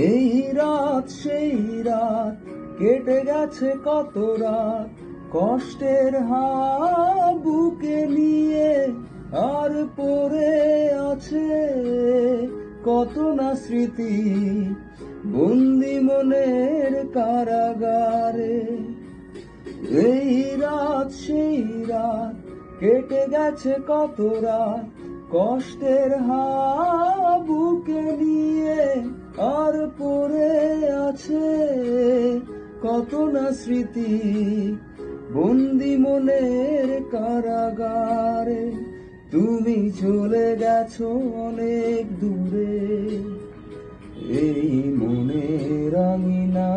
এই রাত সেই রাত, কেটে গেছে কত রাত, কষ্টের হাত বুকে নিয়ে, আর পড়ে আছে কত না স্মৃতি বন্দি মনের কারাগারে। এই রাত সেই রাত, কেটে গেছে কত রাত, কষ্টের হাত বুকে নিয়ে, আর পড়ে আছে কত না স্মৃতি বন্দি মনের কারাগারে। তুমি চলে গেছো অনেক দূরে, এই মনের আঙিনা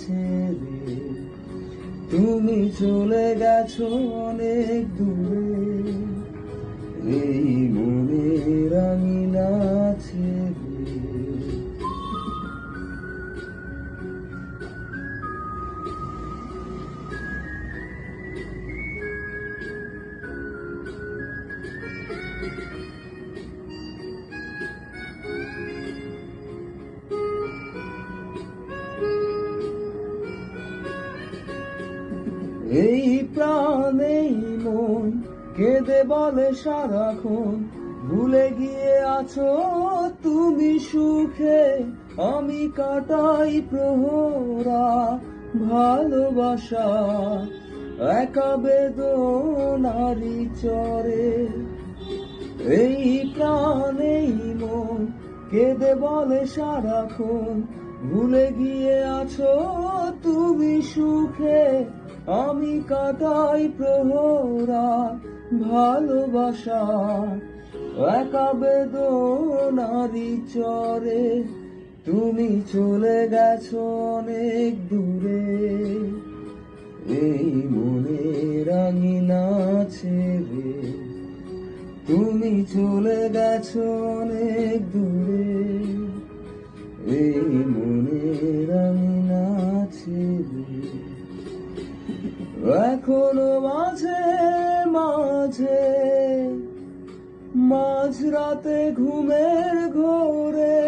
ছেড়ে। তুমি চলে গেছো অনেক দূরে, এই মনের আঙিনা ছেড়ে। এই প্রাণ এই মন কেঁদে বলে সারাক্ষণ, ভুলে গিয়ে আছো তুমি সুখে, আমি কাটাই প্রহরা ভালোবাসা একা বেদনারি চরে। এই প্রাণ এই মন কেঁদে বলে সারাক্ষণ, ভুলে গিয়ে আছো তুমি সুখে, আমি কাটাই প্রহরা ভালোবাসা একা বেদনারি চরে। তুমি চলে গেছো অনেক দূরে, এই মনের আঙিনা ছেড়ে। তুমি চলে গেছো অনেক দূরে, এই মনের আঙিনা ছেড়ে। এখনো মাঝে মাঝে মাঝরাতে ঘুমের ঘোরে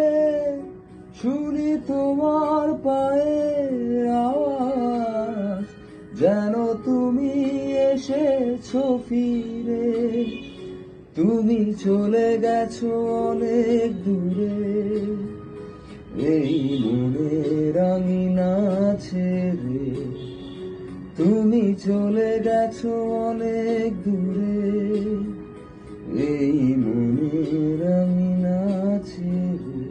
শুনি তোমার পায়ের আওয়াজ, যেন তুমি এসেছো ফিরে। তুমি চলে গেছো অনেক দূরে, এই মনের আঙিনা ছেড়ে। তুমি চলে গেছো অনেক দূরে, এই মনের আঙিনা ছেড়ে।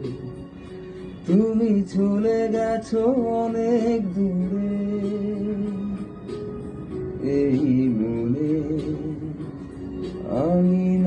তুমি চলে গেছো অনেক দূরে, এই মনের আঙিনা